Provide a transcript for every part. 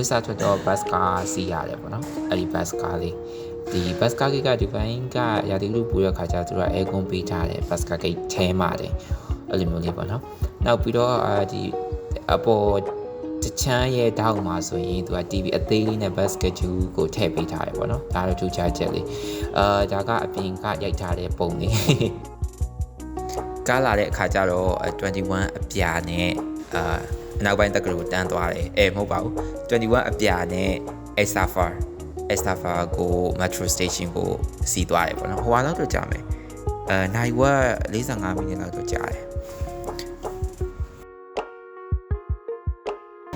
မျိုးစားထွက်တော့ bus ကားစီးရတယ်ပေါ့နော်အဲ့ဒီ bus ကားလေးဒီ bus ကားကဒီဘိုင်းကရာသီဥတုပူရခါကျသူကအဲကွန်ပေးထားတယ် bus ကားဂိတ်ထဲမှာတယ်အဲ့လိုမျိုးလေးပေါ့နော်နောက်ပြီးတော့ဒီအပေါ်တချမ်းရဲ့တောက်မှာဆိုရင်သူက TV အသေးလေးနဲ့ bus schedule ကိုထည့်ပေးထားတယ်ပေါ့နော်ဒါတော့ထူးခြားချက်လေးဒါကအပြင်ကရိုက်ထားတဲ့ပုံလေးကားလာတဲ့အခါကျတော့21အပြာနဲ့အနောက်ပိုင်းတက္ကသိုလ်တန်းသွားတယ်မဟုတ်ပါဘူး21အပြာနဲ့ Estafa ကို metro station ကိုစီးသွားတယ်ပေါ့နော်ဟိုကတော့ကြာမယ်နိုင်ဝက်45မိနစ်လောက်တော့ကြာတယ်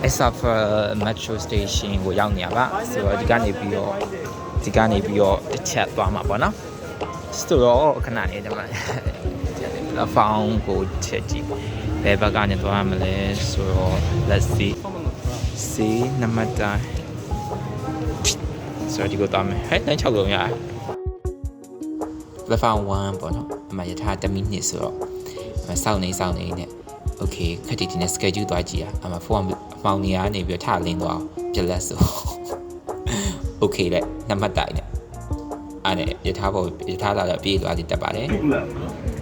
Estafa metro station ကိုရောက်နေရပါဆိုတော့ဒီကနေပြီးတော့တစ်ချက်သွားမှာပေါ့နော်ဆိုတော့ခဏနေတယ်မှာအဖောင်းကိုချက်ကြည့်ဘယ်ဘက်ကနေသွားမလဲဆိုတော့ let's see နံပါတ်တိုင်းဆိုတော့ဒီကိုသွားမယ်ဟဲ့လမ်း6လုံးရတယ် platform 1ပေါ့နော်အမှယထာ10မိနစ်ဆိုတော့စောင့်နေနဲ့ okay ခက်တီဒီနဲ့ schedule သွားကြည့်ရအမှဖုန်းအမောင်နေရနေပြီးထလင်းသွားပြလက်ဆို okay လေနံပါတ်တိုင်းနဲ့အဲ့နဲ့ယထာလာတော့ပြေးသွားပြီးတက်ပါတယ်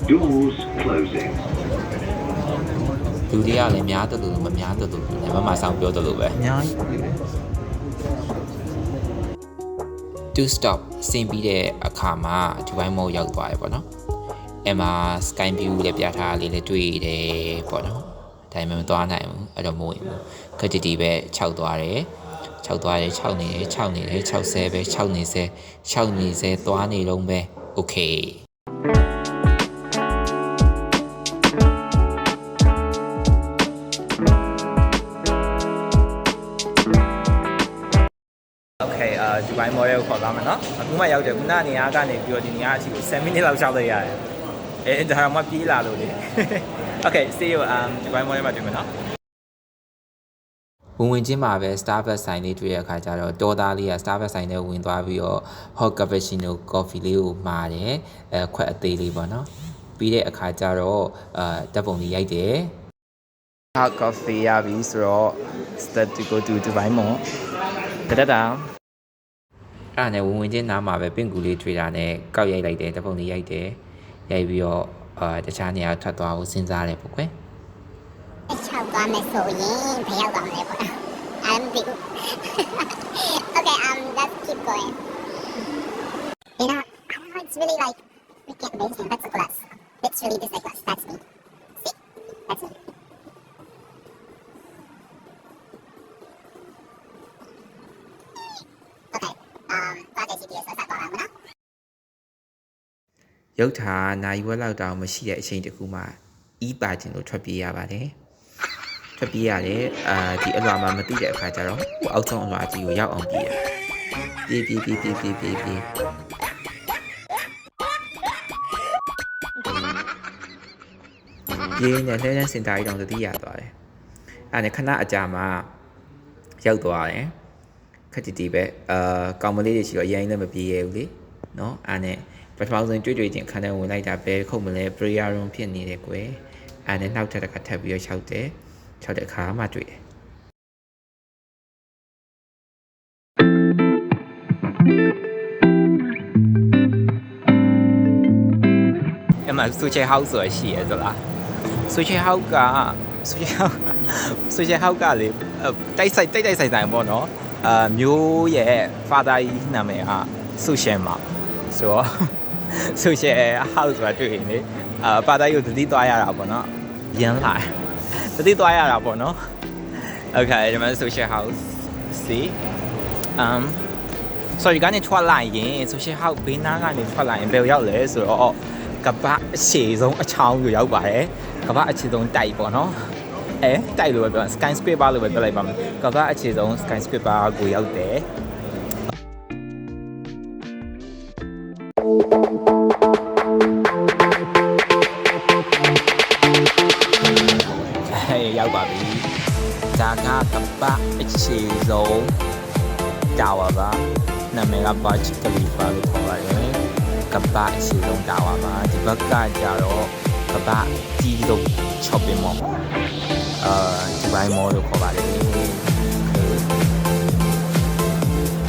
doors closing လူတွေကလည်းများတယ်လို့မများတယ်လို့လည်းမမဆောင်ပြောတယ်လို့ပဲအများကြီး to stop ဆင်းပြီးတဲ့အခါမှာဒီဘိုင်းမောရောက်သွားတယ်ပေါ့နော်အဲ့မှာ sky view လည်းပြထားလေးလည်းတွေ့တယ်ပေါ့နော်ဒါပေမဲ့မသွားနိုင်ဘူးအဲ့တော့မို့ရင်ခက်တီပဲ6သွားတယ်6နေတယ်60ပဲ6နေစေသွားနေလုံးပဲ okayဒီဘိုင်းမော်ရဲကိုခေါ်သွားမယ်နော်အခုမှရောက်တယ်ခုနနေရာကနေပြီးတော့ဒီနေရာအထိကို7မိနစ်လောက်ရှောက်လိုက်ရတယ်ဒါမှပြေးလာလို့လေ Okay see you ဒီဘိုင်းမော်ရဲမှာတွေ့မယ်နော်ဝင်ချင်းမှာပဲ Starbucks ဆိုင်လေးတွေ့ရတဲ့အခါကျတော့တော်သားလေးက Starbucks ဆိုင်ထဲဝင်သွားပြီးတော့ hot cappuccino coffee လေးကိုမှာတယ်ခွက်အသေးလေးပေါ့နော်ပြီးတဲ့အခါကျတော့ဓာတ်ပုံလေးရိုက်တယ် hot coffee ရပြီဆိုတော့ step to go to ဒီဘိုင်းမော်တအဲ့နဲ့ဝင်ချင်းနားမှာပဲပင့်ကူလေးထွေးတာနဲ့ကောက်ရိုက်လိုက်တယ်တပုံလေးရိုက်တယ်ရိုက်ပြီးတော့တခြားနေရာထွက်သွားဖို့စဉ်းစားတယ်ပေါ့ကွယ်6သွားမယ်ဆိုရင်ဘယ်ရောက်သွားမလဲပေါ့ I'm big Okay let's keep going You know it's really like we can't amazing that's a class it's really this like class that's me see that's meရုပ်ထာနိုင်ဝက်လောက်တောင်မရှိတဲ့အချိန်တခုမှအီးပါခြင်းလို့ထွက်ပြေးရပါတယ်ထွက်ပြေးရတယ်ဒီအလွာမှာမသိတဲ့အခါကျတော့အောက်ဆုံးအလွာကြီးကိုရောက်အောင်ပြေးတယ်ပြေးနေလဲစင်တာကြီးတောင်တတိယသွားတယ်အဲ့နဲ့ခဏအကြာမှာရောက်သွားတယ်ခက်တီပဲကောင်မလေးတွေရှိတော့အရင်လည်းမပြေးရဘူးလေနော်အဲ့နဲ့ပထမဆုံးတွေ့ချင်းခန်းထဲဝင်လိုက်တာပဲခုတ်မလဲ prayer room ဖြစ်နေတယ်ကွယ်အဲ့နဲ့နောက်ထပ်တစ်ခါထပ်ပြီးတော့6တဲ့အခါမှတွေ့တယ်အမဆူချေဟောက်ဆိုရရှိရသလားဆူချေဟောက်ကလေတိုက်ဆိုင်ပေါ့နော်မျိုးရဲ့ father ကြီးနာမည်ကဆူရှယ်မှာဆိုတော့ဆူရှယ် house ဆိုတာတွေ့ရင်လေfather ကြီးကိုတတိသွားရတာပေါ့နော်ရမ်းလာတတိသွားရတာပေါ့နော် Okay ဒီမှာ social house see so ဒီကနေထွက်လာရင် social house ဘေးနားကနေထွက်လာရင်ဘယ်ရောက်လဲဆိုတော့ကပအရှည်ဆုံးအချောင်းကိုရောက်ပါတယ်ကပအခြေဆုံးတိုက်ပေါ့နော်တိုက်လို့ပဲပြော skyscraper လို့ပဲပြောလိုက်ပါမယ်ကပအခြေဆုံး skyscraper ကိုရောက်တယ်ရောက်ပါပြီဒါကကပအခြေဆုံးတာဝါပါနာမည်က Burj Khalifa လို့ခေါ်ပါတယ်ကပအခြေဆုံးတာဝါပါဒီဘက်ကကြတော့ကပကြီးဆုံး shopping mall ဒီဘိုင်း mall လို့ခေါ်ပါတယ်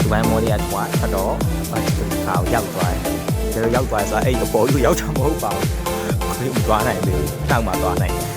ဒီပိုင်းမော်လေးကထွက်တော့ခါကိုရောက်သွားတယ်ဒါရောက်သွားဆိုအဲ့ဒီပေါ်ကြီးရောက်တာမဟုတ်ပါဘူးမသွားနိုင်ဘူးတောက်မှသွားနိုင်တယ်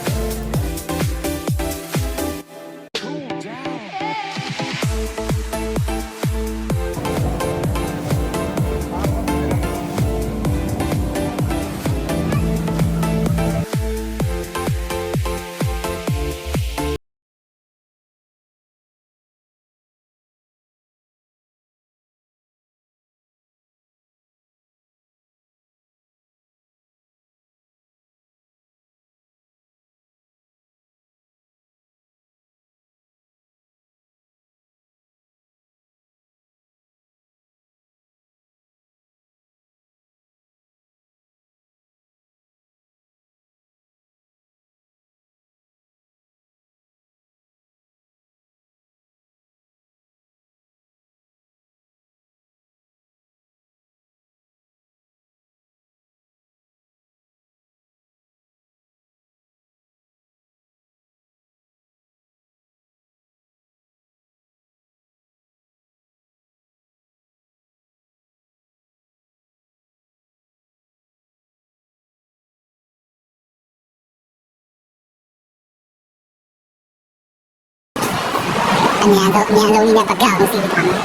မြန်ဆုံးလေးနဲ့ပကောက်စီထားမယ်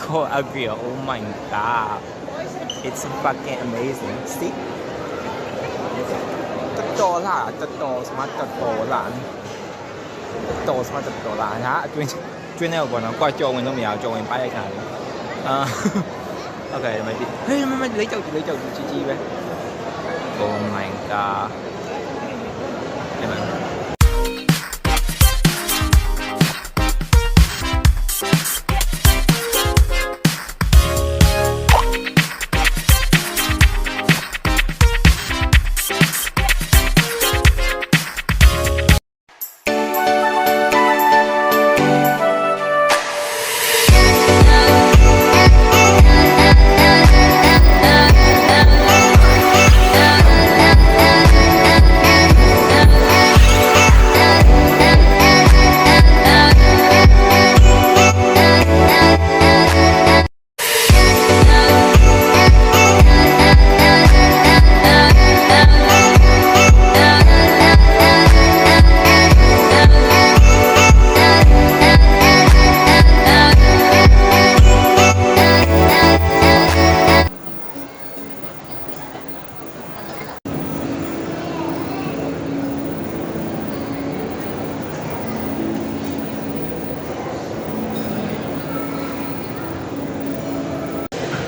Cool agree oh my god it's fucking amazing see တော်လာတော်စမတော်လာတော်စမတော်လာဟာအတွင်းကျွင်းနေပေါ့နော်ကွာကြော်ဝင်တော့မရအောင်ကြော်ဝင်ပါရိုက်ထားတယ်โอเคမသိဟေးမလေးကြောက်ကြီးပဲ oh my god ဒီမှာ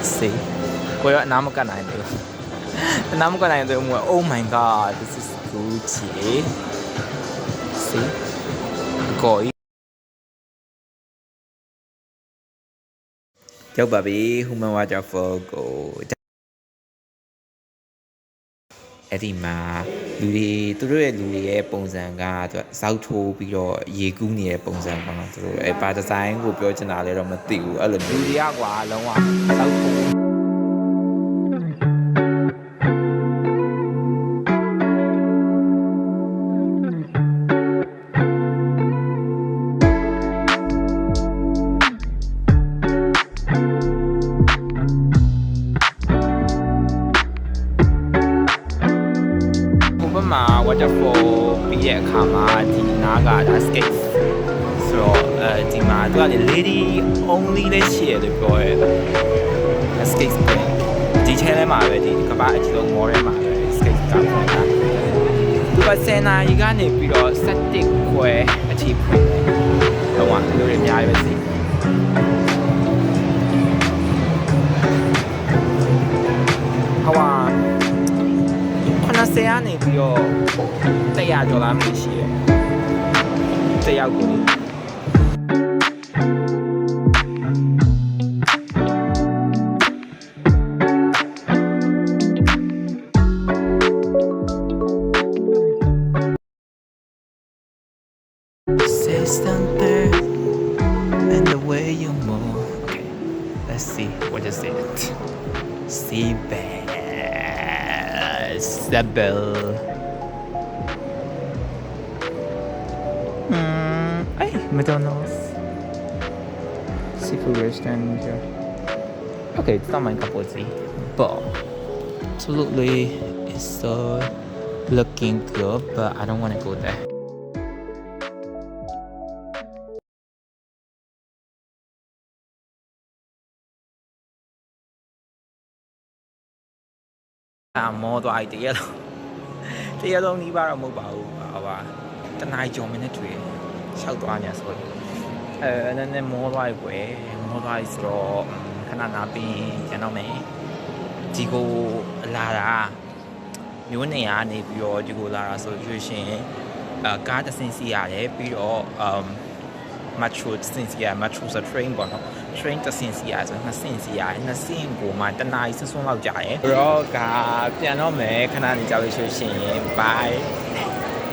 See, kaya naman na ito. Naman ka na ito mo. Oh my god, this is Gucci. See, Goy. ရောက်ပါပြီဟူမန်ဝါဂျာဖောကိုအဲ့ဒီမှာလူတွေသူတို့ရဲ့လူတွေရဲ့ပုံစံကသူကဇောက်ထိုးပြီးတော့ရေကူးနေတဲ့ပုံစံပေါ့နော်သူတို့အဲ့ဘာဒီဇိုင်းကိုပြောချင်တာလဲတော့မသိဘူးအဲ့လို လူတွေကကွာလုံးဝတောက်ဖို့ waterfall ပြီးရဲ့အခါမှာဒီနားကဒါ skate ဆိုတော့ဒီမှာသူက lady only လေးရှိရတယ်ပြောရဲ skate ဒီ channel မှာပဲဒီကမ္ဘာအကြီးဆုံး mall ထဲမှာပဲ skate ကဖွင့်တာသူကစင်နာရီကနေပြီးတော့7ခွဲအထိဖွင့်တယ်တော့လူတွေအများကြီးပဲစီဟော90ကနေပြီးတော့$100ကျော်လားမရှိရဲ့တယောက်ကို Say something and the way you move. Okay, let's see what is it. Sebel. Hey, McDonald's. Seafood restaurant here. Okay, it's not my cup of tea, but absolutely it's looking good, but I don't want to go there. More to idea. The other only bar mobile, our the night job in the tree. Shout to Anya, sorry. And then more like way, more like straw, Canada being, you know me. Jigo Lara. You know, if you're Jigo Lara solution, got the sincere, pero mature sincere, mature train, but train the sincere, and the same woman, the nice and so much. Roga, piano me, Canada solution, bye.